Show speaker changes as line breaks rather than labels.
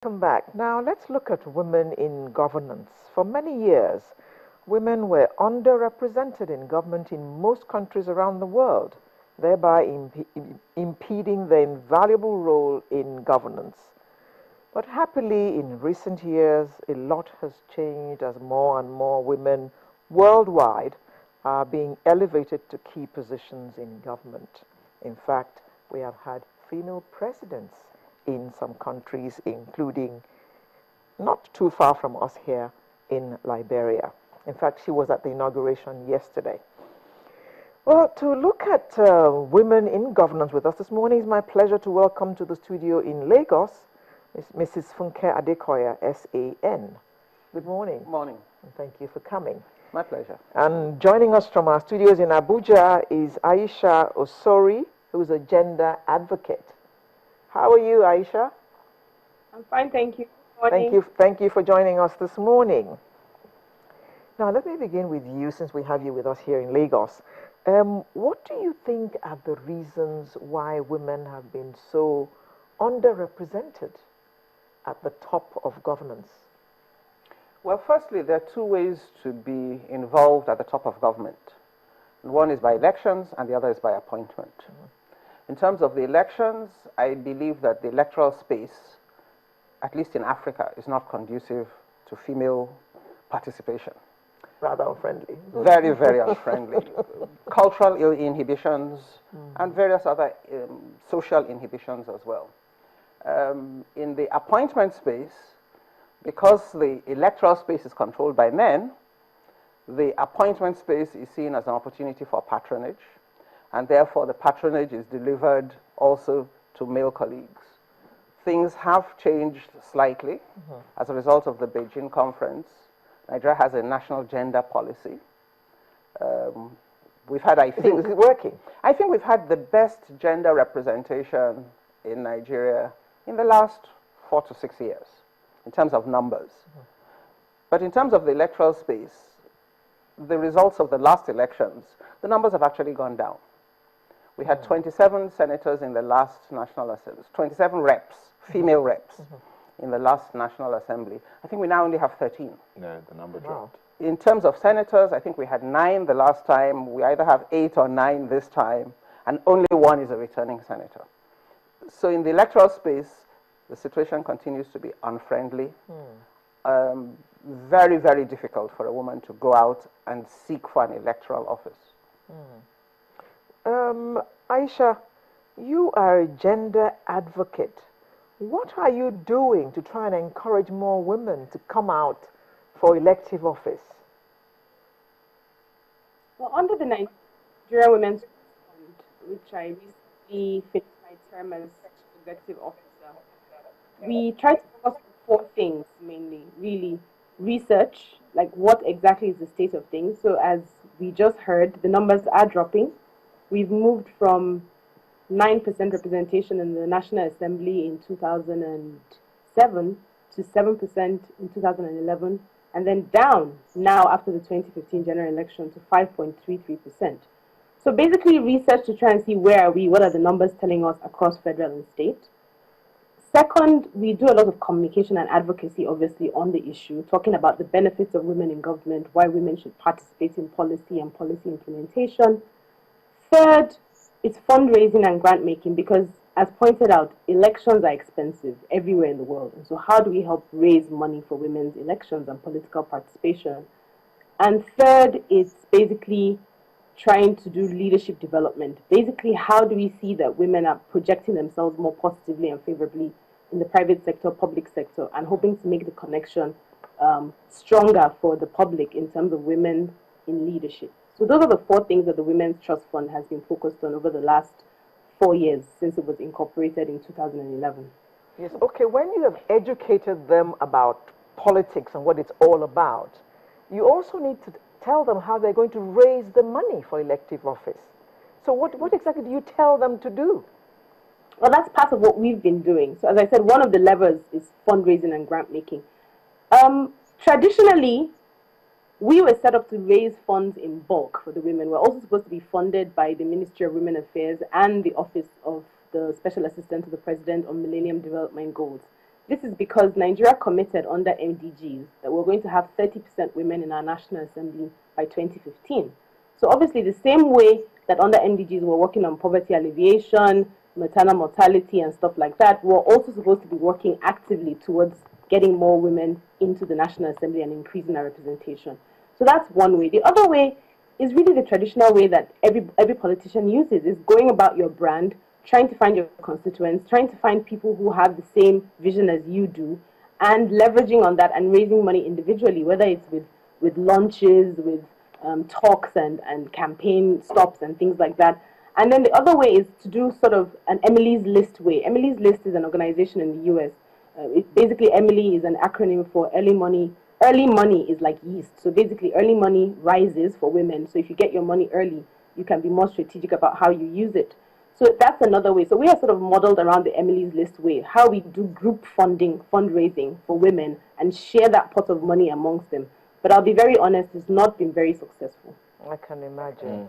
Welcome back. Now let's look at women in governance. For many years, women were underrepresented in government in most countries around the world, thereby impeding their invaluable role in governance. But happily, in recent years, a lot has changed as more and more women worldwide are being elevated to key positions in government. In fact, we have had female presidents in some countries, including not too far from us here in Liberia. In fact, she was at the inauguration yesterday. Well, to look at women in governance with us this morning, it's my pleasure to welcome to the studio in Lagos Mrs. Funke Adekoya, SAN. Good morning.
Morning.
And thank you for coming.
My pleasure.
And joining us from our studios in Abuja is Ayisha Osori, who is a gender advocate. How are you, Ayisha?
I'm fine, thank you. Morning.
Thank you for joining us this morning. Now, let me begin with you, since we have you with us here in Lagos. What do you think are the reasons why women have been so underrepresented at the top of governance?
Well, firstly, there are two ways to be involved at the top of government. One is by elections, and the other is by appointment. In terms of the elections, I believe that the electoral space, at least in Africa, is not conducive to female participation.
Rather unfriendly.
Very, very unfriendly. Cultural inhibitions and various other social inhibitions as well. In the appointment space, because the electoral space is controlled by men, the appointment space is seen as an opportunity for patronage, and therefore the patronage is delivered also to male colleagues. Things have changed slightly as a result of the Beijing conference. Nigeria has a national gender policy. We've had, I think,
is it working?
I think we've had the best gender representation in Nigeria in the last 4 to 6 years, in terms of numbers. But in terms of the electoral space, the results of the last elections, the numbers have actually gone down. We had 27 senators in the last National Assembly, 27 reps, female reps, in the last National Assembly. I think we now only have 13.
No, the number dropped.
In terms of senators, I think we had 9 the last time. We either have 8 or 9 this time, and only 1 is a returning senator. So in the electoral space, the situation continues to be unfriendly. Very, very difficult for a woman to go out and seek for an electoral office.
Ayisha, you are a gender advocate. What are you doing to try and encourage more women to come out for elective office?
Well, under the Nigeria Women's Fund, which I recently finished my term as executive officer, we try to focus on 4 things mainly, really. Research, like what exactly is the state of things. So as we just heard, the numbers are dropping. We've moved from 9% representation in the National Assembly in 2007 to 7% in 2011, and then down now after the 2015 general election to 5.33%. So basically research to try and see where are we, what are the numbers telling us across federal and state. Second, we do a lot of communication and advocacy, obviously, on the issue, talking about the benefits of women in government, why women should participate in policy and policy implementation. Third, it's fundraising and grant making because, as pointed out, elections are expensive everywhere in the world. And so how do we help raise money for women's elections and political participation? And third, it's basically trying to do leadership development. Basically, how do we see that women are projecting themselves more positively and favorably in the private sector, public sector, and hoping to make the connection stronger for the public in terms of women in leadership. So those are the 4 things that the Women's Trust Fund has been focused on over the last 4 years since it was incorporated in 2011.
Yes, okay, when you have educated them about politics and what it's all about, you also need to tell them how they're going to raise the money for elective office. So what exactly do you tell them to do?
Well, that's part of what we've been doing. So as I said, one of the levers is fundraising and grant making. Traditionally, we were set up to raise funds in bulk for the women. We're also supposed to be funded by the Ministry of Women Affairs and the Office of the Special Assistant to the President on Millennium Development Goals. This is because Nigeria committed under MDGs that we're going to have 30% women in our National Assembly by 2015. So obviously the same way that under MDGs we're working on poverty alleviation, maternal mortality and stuff like that, we're also supposed to be working actively towards getting more women into the National Assembly and increasing our representation. So that's one way. The other way is really the traditional way that every politician uses, is going about your brand, trying to find your constituents, trying to find people who have the same vision as you do, and leveraging on that and raising money individually, whether it's with launches, with talks and campaign stops and things like that. And then the other way is to do sort of an Emily's List way. Emily's List is an organization in the US. Basically, Emily is an acronym for early money. Early money is like yeast. So basically, early money rises for women. So if you get your money early, you can be more strategic about how you use it. So that's another way. So we are sort of modeled around the Emily's List way, how we do group funding, fundraising for women and share that pot of money amongst them. But I'll be very honest, it's not been very successful.
I can imagine.